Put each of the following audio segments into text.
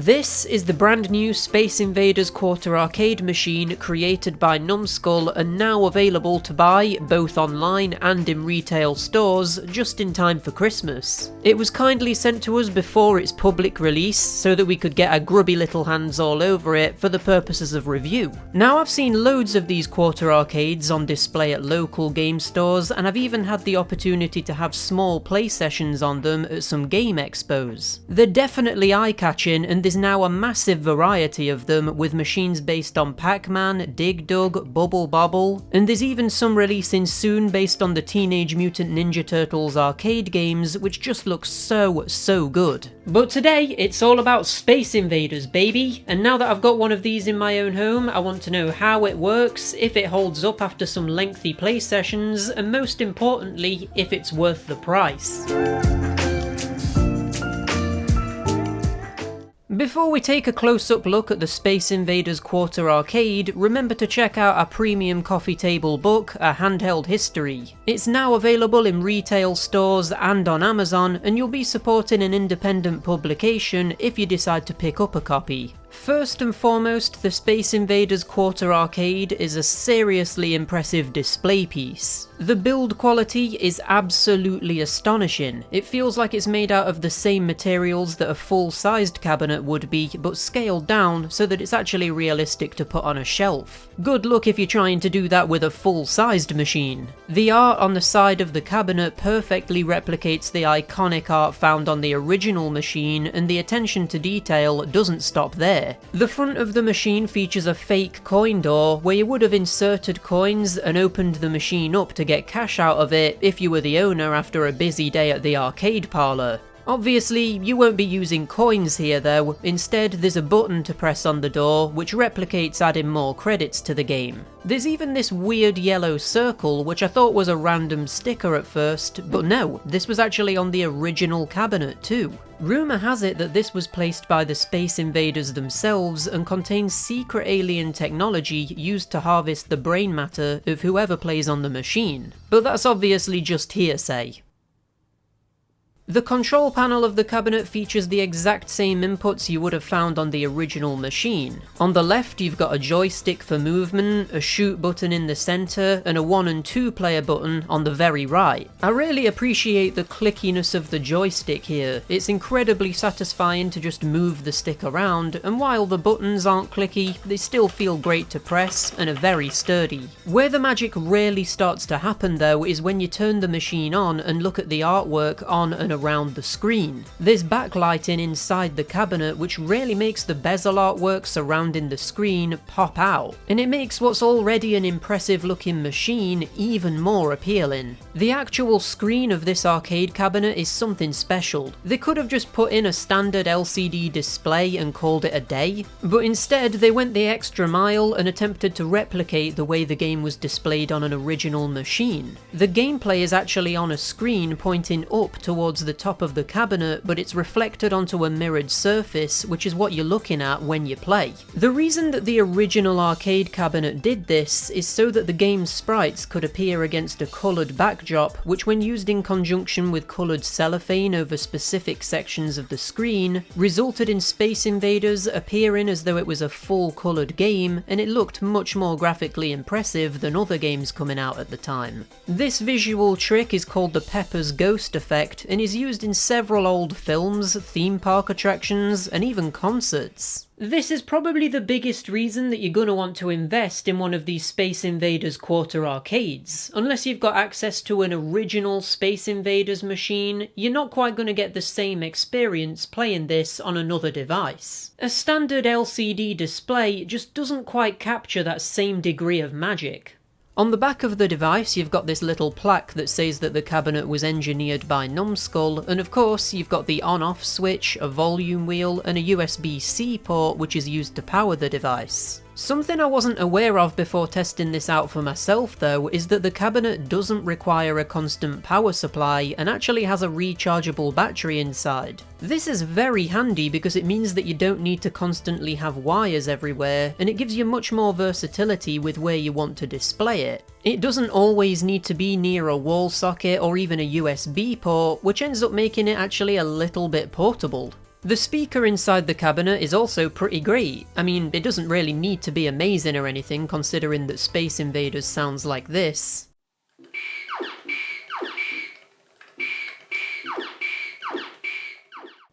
This is the brand new Space Invaders Quarter arcade machine created by Numskull and now available to buy both online and in retail stores just in time for Christmas. It was kindly sent to us before its public release so that we could get our grubby little hands all over it for the purposes of review. Now, I've seen loads of these quarter arcades on display at local game stores, and I've even had the opportunity to have small play sessions on them at some game expos. They're definitely eye-catching, and there's now a massive variety of them, with machines based on Pac-Man, Dig Dug, Bubble Bobble, and there's even some releasing soon based on the Teenage Mutant Ninja Turtles arcade games, which just looks so good. But today, it's all about Space Invaders, baby, and now that I've got one of these in my own home, I want to know how it works, if it holds up after some lengthy play sessions, and most importantly, if it's worth the price. Before we take a close-up look at the Space Invaders Quarter Arcade, remember to check out our premium coffee table book, A Handheld History. It's now available in retail stores and on Amazon, and you'll be supporting an independent publication if you decide to pick up a copy. First and foremost, the Space Invaders Quarter Arcade is a seriously impressive display piece. The build quality is absolutely astonishing. It feels like it's made out of the same materials that a full-sized cabinet would be, but scaled down so that it's actually realistic to put on a shelf. Good luck if you're trying to do that with a full-sized machine. The art on the side of the cabinet perfectly replicates the iconic art found on the original machine, and the attention to detail doesn't stop there. The front of the machine features a fake coin door where you would have inserted coins and opened the machine up to get cash out of it if you were the owner after a busy day at the arcade parlour. Obviously, you won't be using coins here though. Instead, there's a button to press on the door which replicates adding more credits to the game. There's even this weird yellow circle which I thought was a random sticker at first, but no, this was actually on the original cabinet too. Rumour has it that this was placed by the Space Invaders themselves and contains secret alien technology used to harvest the brain matter of whoever plays on the machine. But that's obviously just hearsay. The control panel of the cabinet features the exact same inputs you would have found on the original machine. On the left you've got a joystick for movement, a shoot button in the centre, and a 1 and 2 player button on the very right. I really appreciate the clickiness of the joystick here. It's incredibly satisfying to just move the stick around, and while the buttons aren't clicky, they still feel great to press and are very sturdy. Where the magic rarely starts to happen though is when you turn the machine on and look at the artwork on and around the screen. There's backlighting inside the cabinet which really makes the bezel artwork surrounding the screen pop out, and it makes what's already an impressive looking machine even more appealing. The actual screen of this arcade cabinet is something special. They could have just put in a standard LCD display and called it a day, but instead they went the extra mile and attempted to replicate the way the game was displayed on an original machine. The gameplay is actually on a screen pointing up towards the top of the cabinet, but it's reflected onto a mirrored surface, which is what you're looking at when you play. The reason that the original arcade cabinet did this is so that the game's sprites could appear against a coloured backdrop, which when used in conjunction with coloured cellophane over specific sections of the screen, resulted in Space Invaders appearing as though it was a full coloured game, and it looked much more graphically impressive than other games coming out at the time. This visual trick is called the Pepper's Ghost effect, and is used in several old films, theme park attractions, and even concerts. This is probably the biggest reason that you're going to want to invest in one of these Space Invaders Quarter arcades. Unless you've got access to an original Space Invaders machine, you're not quite going to get the same experience playing this on another device. A standard LCD display just doesn't quite capture that same degree of magic. On the back of the device you've got this little plaque that says that the cabinet was engineered by Numskull, and of course you've got the on-off switch, a volume wheel, and a USB-C port which is used to power the device. Something I wasn't aware of before testing this out for myself though is that the cabinet doesn't require a constant power supply and actually has a rechargeable battery inside. This is very handy because it means that you don't need to constantly have wires everywhere, and it gives you much more versatility with where you want to display it. It doesn't always need to be near a wall socket or even a USB port, which ends up making it actually a little bit portable. The speaker inside the cabinet is also pretty great. I mean, it doesn't really need to be amazing or anything, considering that Space Invaders sounds like this.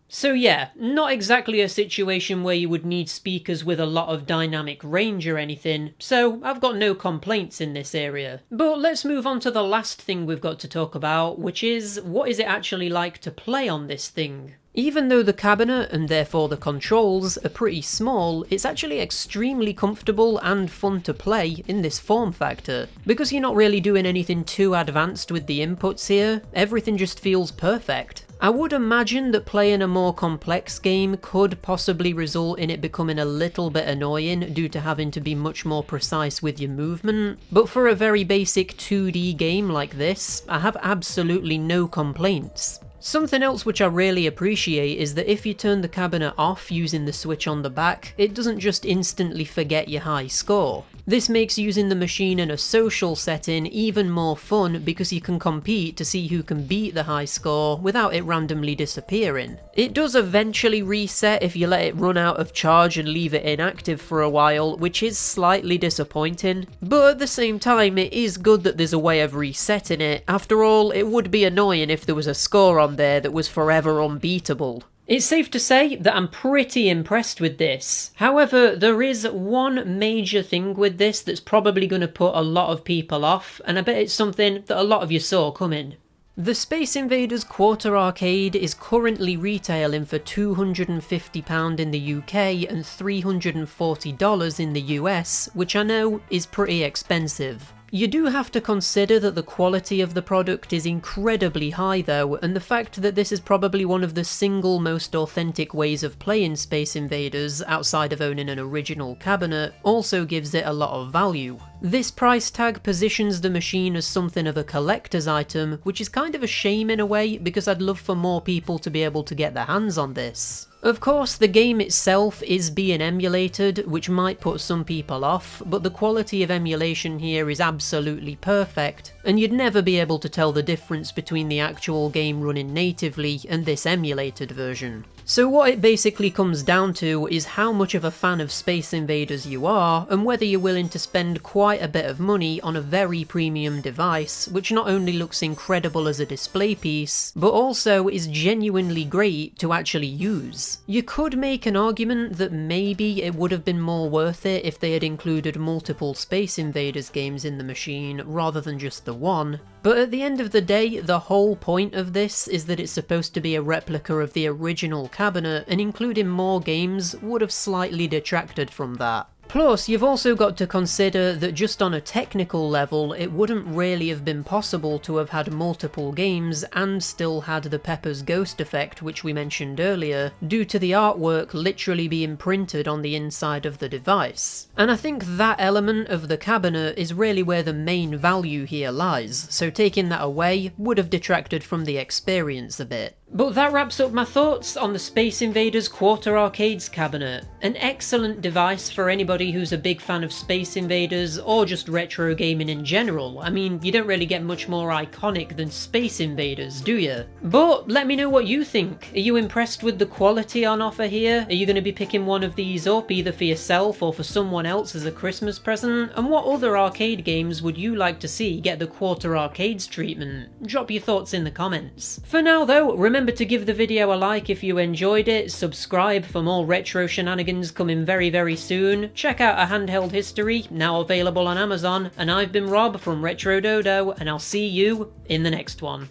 So yeah, not exactly a situation where you would need speakers with a lot of dynamic range or anything, so I've got no complaints in this area. But let's move on to the last thing we've got to talk about, which is, what is it actually like to play on this thing? Even though the cabinet, and therefore the controls, are pretty small, it's actually extremely comfortable and fun to play in this form factor. Because you're not really doing anything too advanced with the inputs here, everything just feels perfect. I would imagine that playing a more complex game could possibly result in it becoming a little bit annoying due to having to be much more precise with your movement, but for a very basic 2D game like this, I have absolutely no complaints. Something else which I really appreciate is that if you turn the cabinet off using the switch on the back, it doesn't just instantly forget your high score. This makes using the machine in a social setting even more fun because you can compete to see who can beat the high score without it randomly disappearing. It does eventually reset if you let it run out of charge and leave it inactive for a while, which is slightly disappointing, but at the same time it is good that there's a way of resetting it. After all, it would be annoying if there was a score on there that was forever unbeatable. It's safe to say that I'm pretty impressed with this. However, there is one major thing with this that's probably going to put a lot of people off, and I bet it's something that a lot of you saw coming. The Space Invaders Quarter Arcade is currently retailing for £250 in the UK and $340 in the US, which I know is pretty expensive. You do have to consider that the quality of the product is incredibly high though, and the fact that this is probably one of the single most authentic ways of playing Space Invaders outside of owning an original cabinet also gives it a lot of value. This price tag positions the machine as something of a collector's item, which is kind of a shame in a way because I'd love for more people to be able to get their hands on this. Of course, the game itself is being emulated, which might put some people off, but the quality of emulation here is absolutely perfect, and you'd never be able to tell the difference between the actual game running natively and this emulated version. So what it basically comes down to is how much of a fan of Space Invaders you are, and whether you're willing to spend quite a bit of money on a very premium device, which not only looks incredible as a display piece, but also is genuinely great to actually use. You could make an argument that maybe it would have been more worth it if they had included multiple Space Invaders games in the machine rather than just the one, but at the end of the day, the whole point of this is that it's supposed to be a replica of the original cabinet, and including more games would have slightly detracted from that. Plus, you've also got to consider that just on a technical level, it wouldn't really have been possible to have had multiple games and still had the Pepper's Ghost effect, which we mentioned earlier, due to the artwork literally being printed on the inside of the device. And I think that element of the cabinet is really where the main value here lies, so taking that away would have detracted from the experience a bit. But that wraps up my thoughts on the Space Invaders Quarter Arcades cabinet. An excellent device for anybody who's a big fan of Space Invaders or just retro gaming in general. I mean, you don't really get much more iconic than Space Invaders, do you? But let me know what you think. Are you impressed with the quality on offer here? Are you going to be picking one of these up either for yourself or for someone else as a Christmas present? And what other arcade games would you like to see get the Quarter Arcades treatment? Drop your thoughts in the comments. For now though, remember to give the video a like if you enjoyed it, subscribe for more retro shenanigans coming very soon, check out A Handheld History, now available on Amazon, and I've been Rob from Retro Dodo, and I'll see you in the next one.